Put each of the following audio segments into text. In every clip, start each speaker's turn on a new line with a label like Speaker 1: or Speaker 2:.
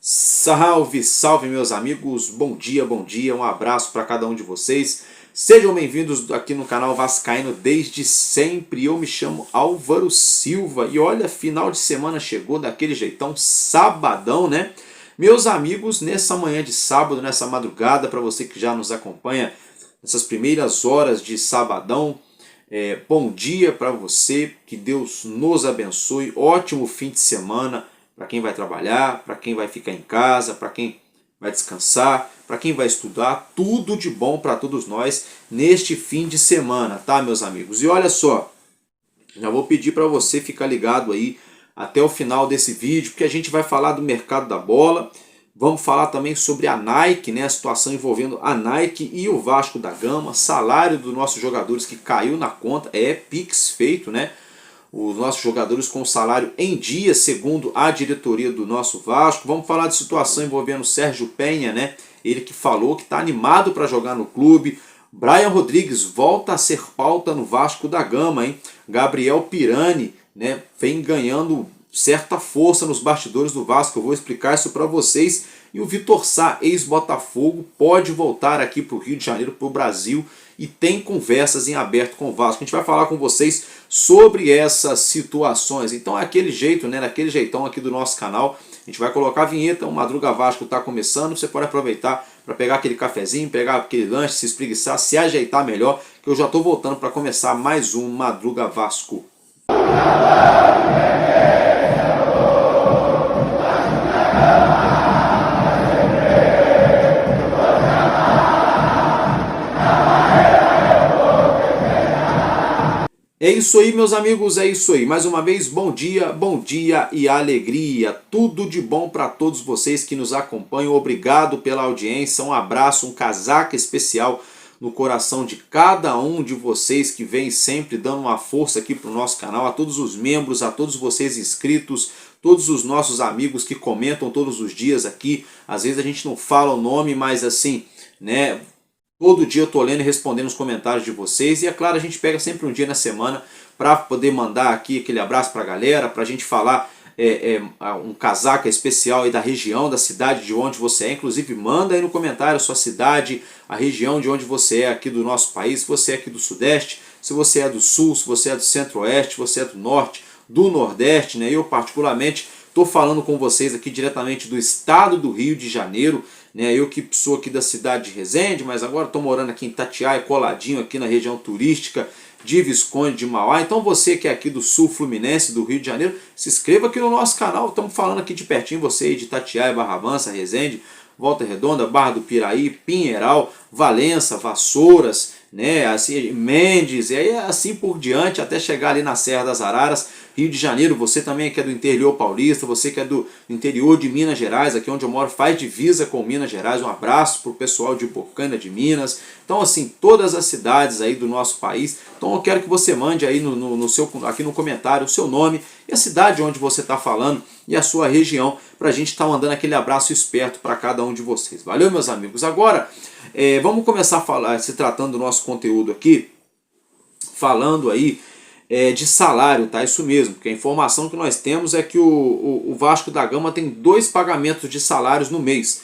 Speaker 1: Salve, salve meus amigos, bom dia, um abraço para cada um de vocês. Sejam bem-vindos aqui no canal Vascaíno desde sempre. Eu me chamo Álvaro Silva e olha, final de semana chegou daquele jeitão, sabadão, né? Meus amigos, nessa manhã de sábado, nessa madrugada, para você que já nos acompanha nessas primeiras horas de sabadão, bom dia para você, que Deus nos abençoe, ótimo fim de semana para quem vai trabalhar, para quem vai ficar em casa, para quem vai descansar, para quem vai estudar, tudo de bom para todos nós neste fim de semana, tá, meus amigos? E olha só, já vou pedir para você ficar ligado aí até o final desse vídeo, porque a gente vai falar do mercado da bola, vamos falar também sobre a Nike, né, a situação envolvendo a Nike e o Vasco da Gama, salário dos nossos jogadores que caiu na conta, Pix feito, né? Os nossos jogadores com salário em dia, segundo a diretoria do nosso Vasco. Vamos falar de situação envolvendo o Sérgio Penha, né? Ele que falou que está animado para jogar no clube. Brian Rodrigues volta a ser pauta no Vasco da Gama, hein? Gabriel Pirani, né, vem ganhando certa força nos bastidores do Vasco. Eu vou explicar isso para vocês. E o Vitor Sá, ex-Botafogo, pode voltar aqui para o Rio de Janeiro, para o Brasil, e tem conversas em aberto com o Vasco. A gente vai falar com vocês sobre essas situações. Então é aquele jeito, né, daquele jeitão aqui do nosso canal. A gente vai colocar a vinheta, o Madruga Vasco está começando. Você pode aproveitar para pegar aquele cafezinho, pegar aquele lanche, se espreguiçar, se ajeitar melhor, que eu já estou voltando para começar mais um Madruga Vasco. É isso aí, meus amigos, é isso aí. Mais uma vez, bom dia e alegria. Tudo de bom para todos vocês que nos acompanham. Obrigado pela audiência. Um abraço, um casaca especial no coração de cada um de vocês que vem sempre dando uma força aqui para o nosso canal. A todos os membros, a todos vocês inscritos, todos os nossos amigos que comentam todos os dias aqui. Às vezes a gente não fala o nome, mas assim, né? Todo dia eu estou lendo e respondendo os comentários de vocês. E é claro, a gente pega sempre um dia na semana para poder mandar aqui aquele abraço para a galera, para a gente falar um casaca especial aí da região, da cidade de onde você é. Inclusive manda aí no comentário a sua cidade, a região de onde você é aqui do nosso país. Se você é aqui do Sudeste, se você é do Sul, se você é do Centro-Oeste, se você é do Norte, do Nordeste, né? Eu particularmente estou falando com vocês aqui diretamente do estado do Rio de Janeiro. Eu que sou aqui da cidade de Resende, mas agora estou morando aqui em Itatiaia, coladinho aqui na região turística de Visconde de Mauá. Então você que é aqui do sul fluminense, do Rio de Janeiro, se inscreva aqui no nosso canal. Estamos falando aqui de pertinho, você aí de Itatiaia, Barra Mansa, Resende, Volta Redonda, Barra do Piraí, Pinheiral, Valença, Vassouras, né, assim, Mendes, e aí assim por diante, até chegar ali na Serra das Araras, Rio de Janeiro. Você também que é do interior paulista, você que é do interior de Minas Gerais, aqui onde eu moro, faz divisa com Minas Gerais. Um abraço para o pessoal de Bocaina de Minas. Então assim, todas as cidades aí do nosso país. Então eu quero que você mande aí aqui no comentário o seu nome e a cidade onde você está falando e a sua região, para a gente estar mandando aquele abraço esperto para cada um de vocês. Valeu, meus amigos? Agora, vamos começar a falar, se tratando do nosso conteúdo aqui, falando aí de salário, tá? Isso mesmo, porque a informação que nós temos é que o Vasco da Gama tem 2 pagamentos de salários no mês.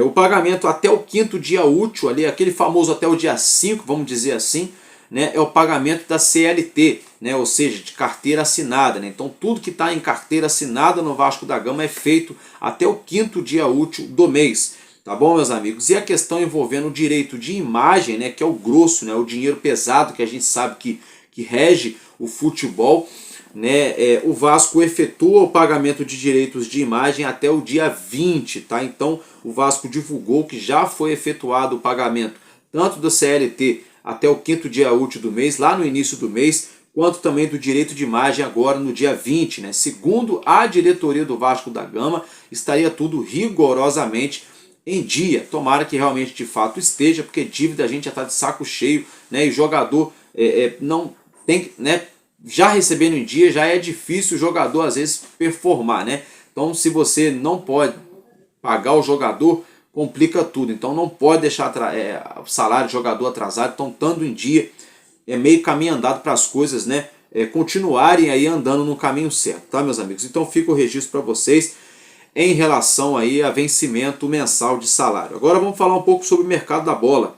Speaker 1: O pagamento até o 5º dia útil, ali, aquele famoso até o dia 5, vamos dizer assim, né, é o pagamento da CLT, né, ou seja, de carteira assinada, né? Então tudo que está em carteira assinada no Vasco da Gama é feito até o 5º dia útil do mês. Tá bom, meus amigos? E a questão envolvendo o direito de imagem, né, que é o grosso, né, o dinheiro pesado que a gente sabe que rege o futebol, né, o Vasco efetua o pagamento de direitos de imagem até o dia 20, tá? Então o Vasco divulgou que já foi efetuado o pagamento tanto do CLT até o 5º dia útil do mês, lá no início do mês, quanto também do direito de imagem agora no dia 20, né? Segundo a diretoria do Vasco da Gama, estaria tudo rigorosamente em dia. Tomara que realmente de fato esteja, porque dívida a gente já está de saco cheio, né? E jogador não tem, né? Já recebendo em dia já é difícil o jogador às vezes performar, né? Então se você não pode pagar o jogador complica tudo. Então não pode deixar o salário de jogador atrasado, então estando em dia, é meio caminho andado para as coisas, né, continuarem aí andando no caminho certo, tá, meus amigos? Então fica o registro para vocês em relação aí a vencimento mensal de salário. Agora vamos falar um pouco sobre o mercado da bola.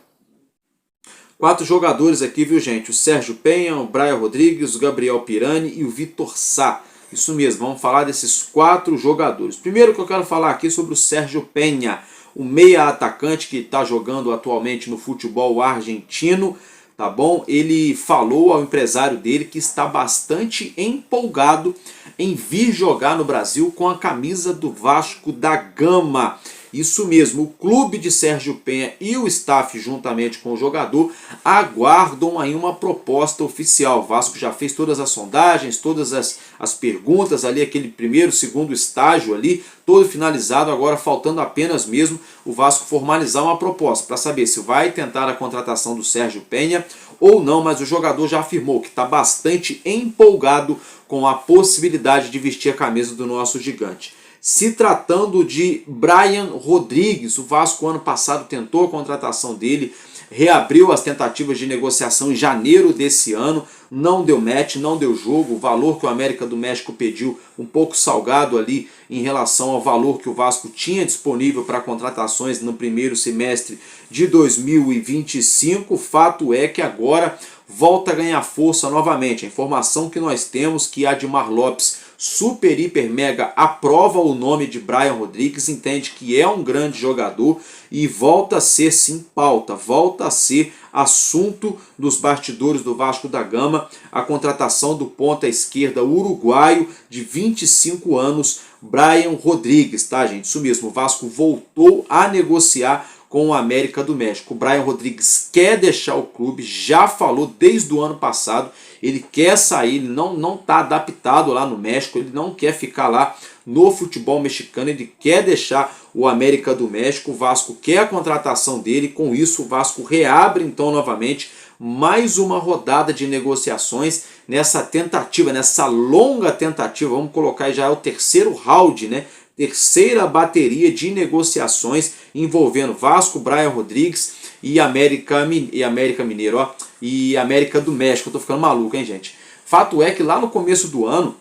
Speaker 1: 4 jogadores aqui, viu, gente? O Sérgio Penha, o Brian Rodrigues, o Gabriel Pirani e o Vitor Sá. Isso mesmo, vamos falar desses 4 jogadores. Primeiro que eu quero falar aqui sobre o Sérgio Penha, o meia atacante que está jogando atualmente no futebol argentino, tá bom? Ele falou ao empresário dele que está bastante empolgado em vir jogar no Brasil com a camisa do Vasco da Gama. Isso mesmo, o clube de Sérgio Penha e o staff, juntamente com o jogador, aguardam aí uma proposta oficial. O Vasco já fez todas as sondagens, todas as perguntas ali, aquele primeiro, segundo estágio ali, todo finalizado. Agora faltando apenas mesmo o Vasco formalizar uma proposta para saber se vai tentar a contratação do Sérgio Penha ou não, mas o jogador já afirmou que está bastante empolgado com a possibilidade de vestir a camisa do nosso gigante. Se tratando de Brian Rodrigues, o Vasco ano passado tentou a contratação dele, reabriu as tentativas de negociação em janeiro desse ano, não deu match, não deu jogo, o valor que o América do México pediu um pouco salgado ali em relação ao valor que o Vasco tinha disponível para contratações no primeiro semestre de 2025, o fato é que agora volta a ganhar força novamente. A informação que nós temos que Admar Lopes super, hiper, mega aprova o nome de Brian Rodrigues, entende que é um grande jogador e volta a ser sim pauta, volta a ser assunto dos bastidores do Vasco da Gama, a contratação do ponta esquerda uruguaio de 25 anos, Brian Rodrigues, tá, gente? Isso mesmo, o Vasco voltou a negociar com o América do México. O Brian Rodrigues quer deixar o clube, já falou desde o ano passado, ele quer sair, ele não está adaptado lá no México, ele não quer ficar lá no futebol mexicano, ele quer deixar o América do México, o Vasco quer a contratação dele, com isso o Vasco reabre então novamente mais uma rodada de negociações nessa tentativa, nessa longa tentativa, vamos colocar já é o terceiro round, né? Terceira bateria de negociações envolvendo Vasco, Brian Rodrigues e América Mineiro, ó, e América do México. Eu tô ficando maluco, hein, gente? Fato é que lá no começo do ano,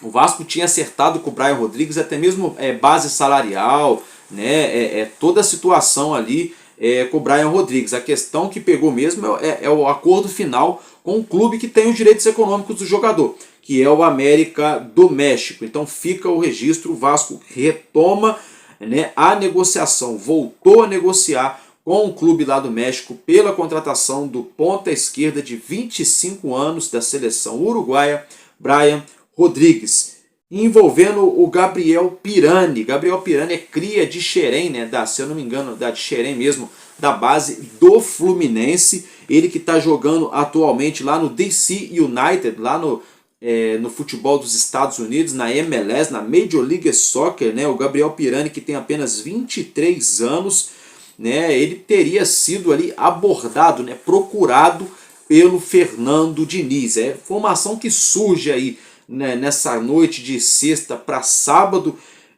Speaker 1: o Vasco tinha acertado com o Brian Rodrigues até mesmo base salarial, né? Toda a situação ali com o Brian Rodrigues. A questão que pegou mesmo é o acordo final com o clube que tem os direitos econômicos do jogador, que é o América do México. Então fica o registro, o Vasco retoma, né, a negociação, voltou a negociar com o clube lá do México pela contratação do ponta esquerda de 25 anos da seleção uruguaia, Brian Rodrigues, envolvendo o Gabriel Pirani. Gabriel Pirani é cria de Xerém, né, se eu não me engano, de Xerém mesmo, da base do Fluminense. Ele que está jogando atualmente lá no DC United, lá no futebol dos Estados Unidos, na MLS, na Major League Soccer, né? O Gabriel Pirani, que tem apenas 23 anos, né? Ele teria sido ali abordado, né? Procurado pelo Fernando Diniz. É informação que surge aí, né, nessa noite de sexta para sábado,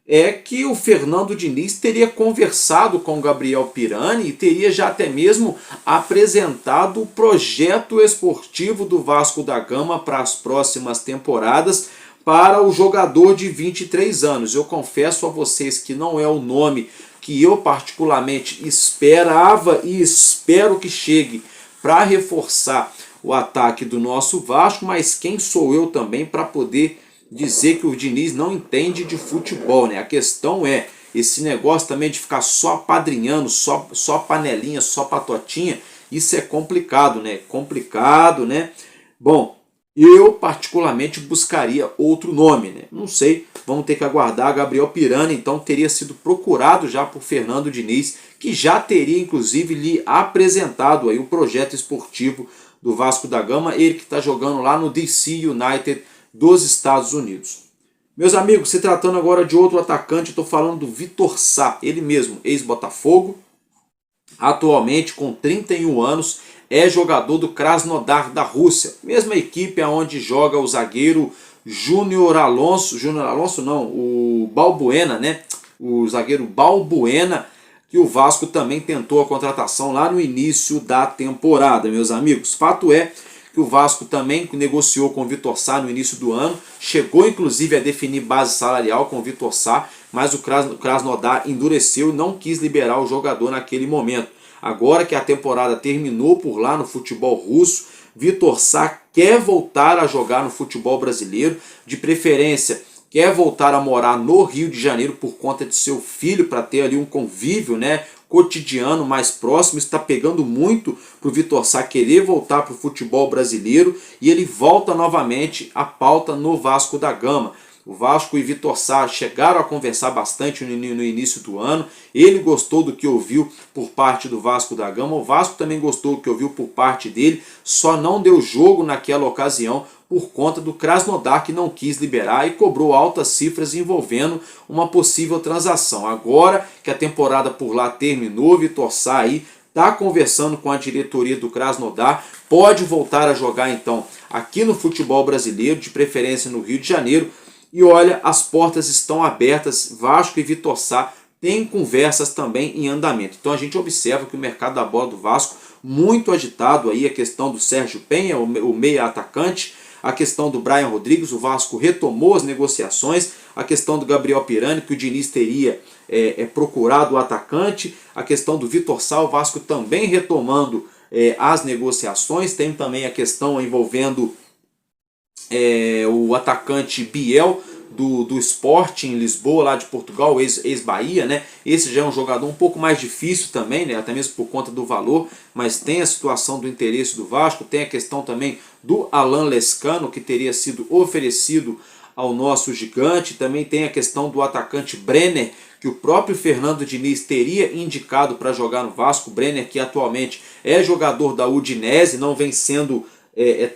Speaker 1: é que o Fernando Diniz teria conversado com o Gabriel Pirani e teria já até mesmo apresentado o projeto esportivo do Vasco da Gama para as próximas temporadas para o jogador de 23 anos. Eu confesso a vocês que não é o nome que eu particularmente esperava e espero que chegue para reforçar o ataque do nosso Vasco, mas quem sou eu também para poder dizer que o Diniz não entende de futebol, né? A questão é esse negócio também de ficar só apadrinhando, só panelinha, só patotinha, isso é complicado, né? Complicado, né? Bom, eu particularmente buscaria outro nome, né? Não sei, vamos ter que aguardar. Gabriel Pirani, então, teria sido procurado já por Fernando Diniz, que já teria inclusive lhe apresentado aí o projeto esportivo do Vasco da Gama, ele que está jogando lá no DC United dos Estados Unidos. Meus amigos, se tratando agora de outro atacante, estou falando do Vitor Sá, ele mesmo, ex-Botafogo, atualmente com 31 anos, é jogador do Krasnodar da Rússia, mesma equipe aonde joga o zagueiro Júnior Alonso não, o Balbuena, né? O zagueiro Balbuena, que o Vasco também tentou a contratação lá no início da temporada, meus amigos. Fato é que o Vasco também negociou com o Vitor Sá no início do ano, chegou inclusive a definir base salarial com o Vitor Sá, mas o Krasnodar endureceu e não quis liberar o jogador naquele momento. Agora que a temporada terminou por lá no futebol russo, Vitor Sá quer voltar a jogar no futebol brasileiro, de preferência quer voltar a morar no Rio de Janeiro por conta de seu filho, para ter ali um convívio, né, cotidiano mais próximo. Está pegando muito para o Vitor Sá querer voltar para o futebol brasileiro, e ele volta novamente à pauta no Vasco da Gama. O Vasco e Vitor Sá chegaram a conversar bastante no início do ano. Ele gostou do que ouviu por parte do Vasco da Gama. O Vasco também gostou do que ouviu por parte dele. Só não deu jogo naquela ocasião por conta do Krasnodar, que não quis liberar e cobrou altas cifras envolvendo uma possível transação. Agora que a temporada por lá terminou, Vitor Sá aí está conversando com a diretoria do Krasnodar, pode voltar a jogar então aqui no futebol brasileiro, de preferência no Rio de Janeiro. E olha, as portas estão abertas, Vasco e Vitor Sá têm conversas também em andamento. Então a gente observa que o mercado da bola do Vasco muito agitado aí, a questão do Sérgio Penha, o meia atacante, a questão do Brian Rodrigues, o Vasco retomou as negociações, a questão do Gabriel Pirani, que o Diniz teria procurado o atacante, a questão do Vitor Sá, o Vasco também retomando as negociações, tem também a questão envolvendo o atacante Biel do Sporting em Lisboa, lá de Portugal, ex-Bahia, né? Esse já é um jogador um pouco mais difícil também, né? Até mesmo por conta do valor, mas tem a situação do interesse do Vasco, tem a questão também do Alan Lescano, que teria sido oferecido ao nosso gigante, também tem a questão do atacante Brenner, que o próprio Fernando Diniz teria indicado para jogar no Vasco. Brenner, que atualmente é jogador da Udinese, não vem sendo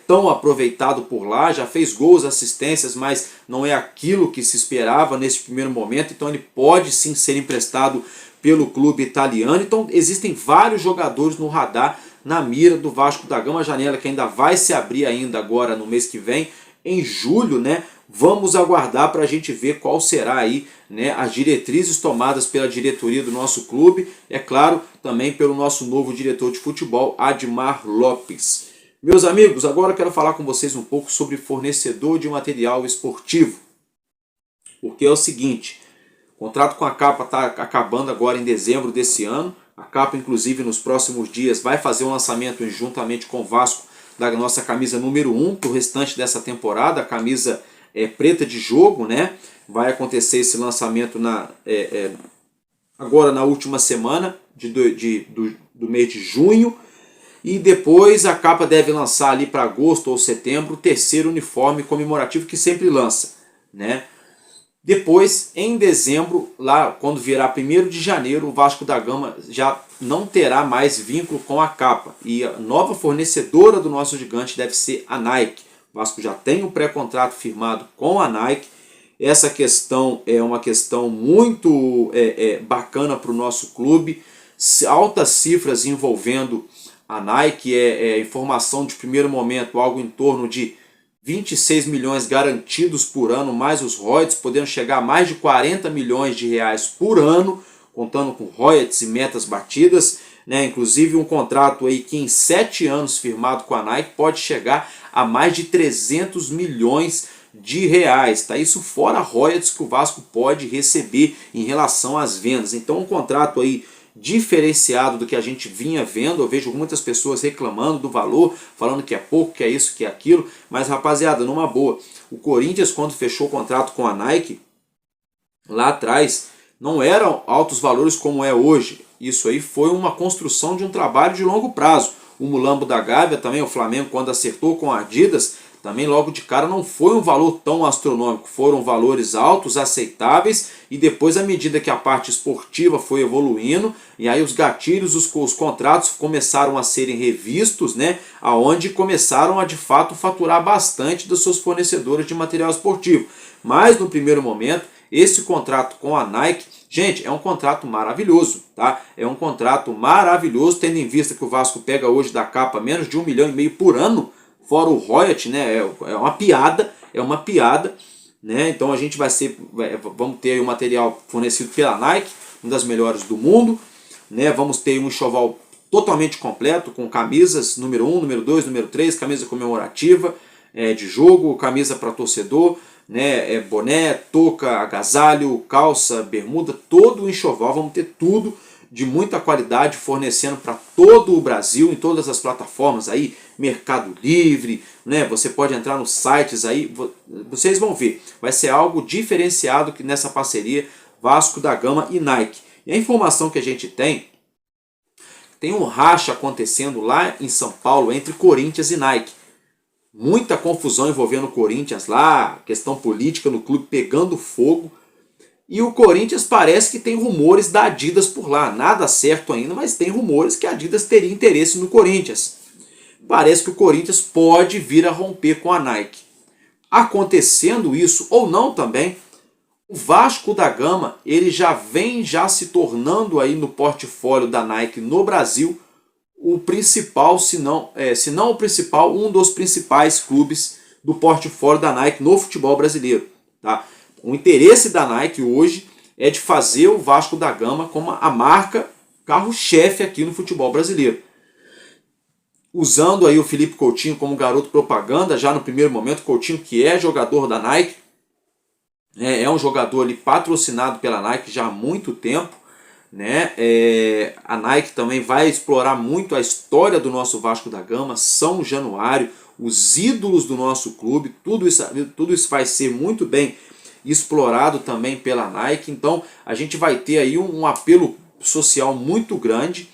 Speaker 1: tão aproveitado por lá, já fez gols, assistências, mas não é aquilo que se esperava nesse primeiro momento, então ele pode sim ser emprestado pelo clube italiano. Então existem vários jogadores no radar, na mira do Vasco da Gama, janela que ainda vai se abrir ainda agora no mês que vem, em julho, né? Vamos aguardar para a gente ver qual será aí, né, as diretrizes tomadas pela diretoria do nosso clube, é claro, também pelo nosso novo diretor de futebol, Admar Lopes. Meus amigos, agora eu quero falar com vocês um pouco sobre fornecedor de material esportivo. Porque é o seguinte, o contrato com a Capa está acabando agora em dezembro desse ano. A Capa, inclusive, nos próximos dias vai fazer um lançamento juntamente com o Vasco da nossa camisa número 1 para o restante dessa temporada. A camisa preta de jogo, né? Vai acontecer esse lançamento agora na última semana do mês de junho. E depois a Capa deve lançar ali para agosto ou setembro o terceiro uniforme comemorativo que sempre lança, né? Depois, em dezembro, lá quando virar 1º de janeiro, o Vasco da Gama já não terá mais vínculo com a Capa. E a nova fornecedora do nosso gigante deve ser a Nike. O Vasco já tem um pré-contrato firmado com a Nike. Essa questão é uma questão muito bacana para o nosso clube. Altas cifras envolvendo a Nike, informação de primeiro momento, algo em torno de 26 milhões garantidos por ano, mais os royalties, podendo chegar a mais de 40 milhões de reais por ano, contando com royalties e metas batidas, né? Inclusive um contrato aí que em 7 anos firmado com a Nike pode chegar a mais de 300 milhões de reais, tá? Isso fora royalties que o Vasco pode receber em relação às vendas. Então um contrato aí diferenciado do que a gente vinha vendo. Eu vejo muitas pessoas reclamando do valor, falando que é pouco, que é isso, que é aquilo, mas rapaziada, numa boa, o Corinthians, quando fechou o contrato com a Nike lá atrás, não eram altos valores como é hoje. Isso aí foi uma construção de um trabalho de longo prazo. O Mulambo da Gávea também, o Flamengo, quando acertou com a Adidas, também logo de cara não foi um valor tão astronômico, foram valores altos, aceitáveis, e depois à medida que a parte esportiva foi evoluindo, e aí os gatilhos, os contratos começaram a serem revistos, né, aonde começaram a de fato faturar bastante dos seus fornecedores de material esportivo. Mas no primeiro momento, esse contrato com a Nike, gente, é um contrato maravilhoso, tá? É um contrato maravilhoso, tendo em vista que o Vasco pega hoje da Capa menos de 1,5 milhão por ano, fora o royalty, né? É uma piada, né? Então a gente vamos ter o material fornecido pela Nike, uma das melhores do mundo, né? Vamos ter um enxoval totalmente completo, com camisas número 1, número 2, número 3, camisa comemorativa de jogo, camisa para torcedor, né? Boné, touca, agasalho, calça, bermuda, todo o enxoval, vamos ter tudo de muita qualidade fornecendo para todo o Brasil, em todas as plataformas aí, Mercado Livre, né? Você pode entrar nos sites aí, vocês vão ver, vai ser algo diferenciado que nessa parceria Vasco da Gama e Nike. E a informação que a gente tem um racha acontecendo lá em São Paulo entre Corinthians e Nike. Muita confusão envolvendo o Corinthians lá, questão política no clube pegando fogo. E o Corinthians parece que tem rumores da Adidas por lá. Nada certo ainda, mas tem rumores que a Adidas teria interesse no Corinthians. Parece que o Corinthians pode vir a romper com a Nike. Acontecendo isso, ou não também, o Vasco da Gama ele já vem se tornando aí no portfólio da Nike no Brasil o principal, se não o principal, um dos principais clubes do portfólio da Nike no futebol brasileiro. Tá? O interesse da Nike hoje é de fazer o Vasco da Gama como a marca carro-chefe aqui no futebol brasileiro. Usando aí o Felipe Coutinho como garoto propaganda, já no primeiro momento, Coutinho que é jogador da Nike, é um jogador ali patrocinado pela Nike já há muito tempo, né? A Nike também vai explorar muito a história do nosso Vasco da Gama, São Januário, os ídolos do nosso clube, tudo isso vai ser muito bem explorado também pela Nike. Então a gente vai ter aí um apelo social muito grande,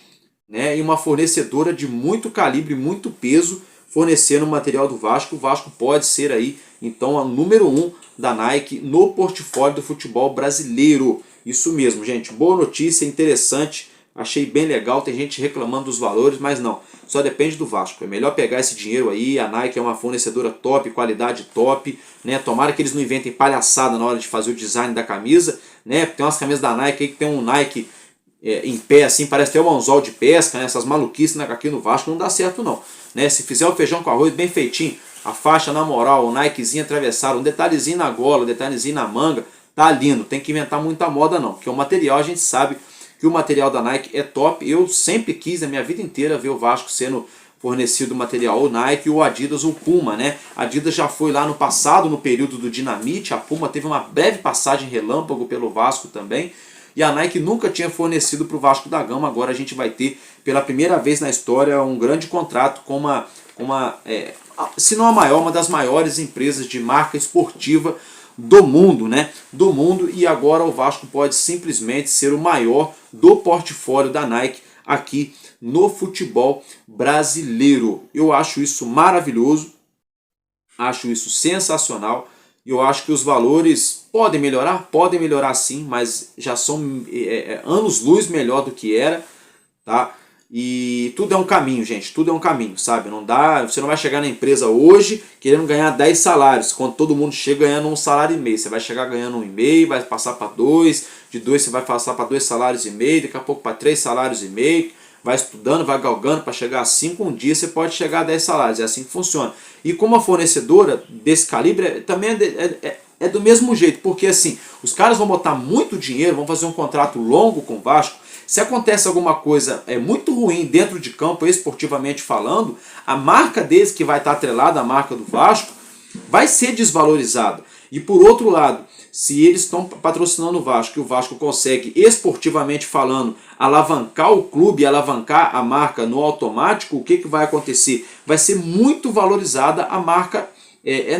Speaker 1: né? E uma fornecedora de muito calibre, muito peso, fornecendo o material do Vasco. O Vasco pode ser aí então a número 1 da Nike no portfólio do futebol brasileiro. Isso mesmo, gente, boa notícia, interessante, achei bem legal. Tem gente reclamando dos valores, mas não, só depende do Vasco. É melhor pegar esse dinheiro aí. A Nike é uma fornecedora top, qualidade top, né? Tomara que eles não inventem palhaçada na hora de fazer o design da camisa, né? Tem umas camisas da Nike aí que tem um Nike em pé assim, parece ter um anzol de pesca, né? Essas maluquices, né? Aqui no Vasco não dá certo não, né? Se fizer o feijão com arroz bem feitinho, a faixa na moral, o Nikezinho atravessado, um detalhezinho na gola, um detalhezinho na manga, tá lindo. Tem que inventar muita moda não, porque o material, a gente sabe que o material da Nike é top. Eu sempre quis, na minha vida inteira, ver o Vasco sendo fornecido material ou Nike ou Adidas ou Puma, né? A Adidas já foi lá no passado, no período do Dinamite, a Puma teve uma breve passagem relâmpago pelo Vasco também, e a Nike nunca tinha fornecido para o Vasco da Gama. Agora a gente vai ter, pela primeira vez na história, um grande contrato com se não a maior, uma das maiores empresas de marca esportiva do mundo, né? Do mundo, e agora o Vasco pode simplesmente ser o maior do portfólio da Nike aqui no futebol brasileiro. Eu acho isso maravilhoso, acho isso sensacional, e eu acho que os valores podem melhorar sim, mas já são anos-luz melhor do que era, tá? E tudo é um caminho, gente, tudo é um caminho, sabe? Não dá, você não vai chegar na empresa hoje querendo ganhar 10 salários, quando todo mundo chega ganhando 1,5 salário. Você vai chegar ganhando 1,5, vai passar para 2, de 2 você vai passar para 2,5 salários, daqui a pouco para 3,5 salários, vai estudando, vai galgando para chegar a 5, um dia você pode chegar a 10 salários, é assim que funciona. E como a fornecedora desse calibre também é do mesmo jeito, porque assim, os caras vão botar muito dinheiro, vão fazer um contrato longo com o Vasco. Se acontece alguma coisa muito ruim dentro de campo, esportivamente falando, a marca deles, que vai estar atrelada à marca do Vasco, vai ser desvalorizada. E por outro lado, se eles estão patrocinando o Vasco e o Vasco consegue, esportivamente falando, alavancar o clube, alavancar a marca no automático, o que vai acontecer? Vai ser muito valorizada a marca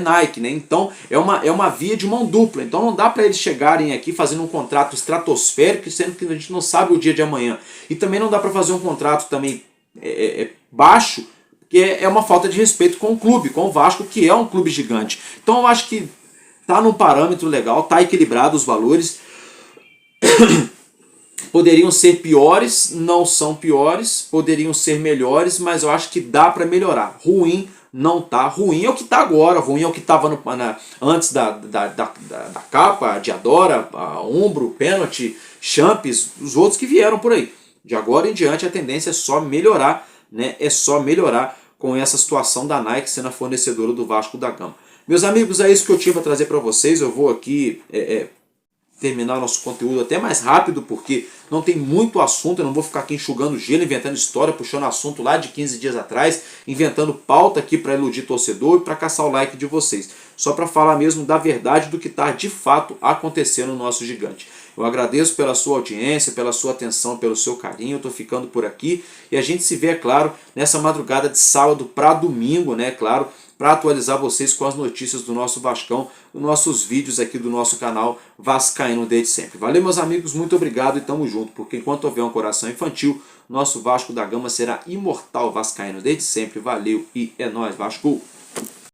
Speaker 1: Nike, né? Então é uma via de mão dupla. Então não dá para eles chegarem aqui fazendo um contrato estratosférico, sendo que a gente não sabe o dia de amanhã. E também não dá para fazer um contrato também baixo, que é uma falta de respeito com o clube, com o Vasco, que é um clube gigante. Então eu acho que tá num parâmetro legal, tá equilibrado os valores. Poderiam ser piores, não são piores, poderiam ser melhores, mas eu acho que dá para melhorar. Ruim não tá. Ruim é o que tá agora, ruim é o que estava antes da capa, Diadora, Umbro, Pênalti, Champs, os outros que vieram por aí. De agora em diante a tendência é só melhorar, né? É só melhorar com essa situação da Nike sendo a fornecedora do Vasco da Gama. Meus amigos, é isso que eu tinha para trazer para vocês. Eu vou aqui terminar nosso conteúdo até mais rápido, porque não tem muito assunto, eu não vou ficar aqui enxugando gelo, inventando história, puxando assunto lá de 15 dias atrás, inventando pauta aqui para iludir torcedor e para caçar o like de vocês. Só para falar mesmo da verdade do que está de fato acontecendo no nosso gigante. Eu agradeço pela sua audiência, pela sua atenção, pelo seu carinho, eu estou ficando por aqui e a gente se vê, é claro, nessa madrugada de sábado para domingo, né, claro, para atualizar vocês com as notícias do nosso Vascão, os nossos vídeos aqui do nosso canal Vascaíno desde sempre. Valeu, meus amigos, muito obrigado e tamo junto, porque enquanto houver um coração infantil, nosso Vasco da Gama será imortal vascaíno desde sempre. Valeu e é nóis, Vasco!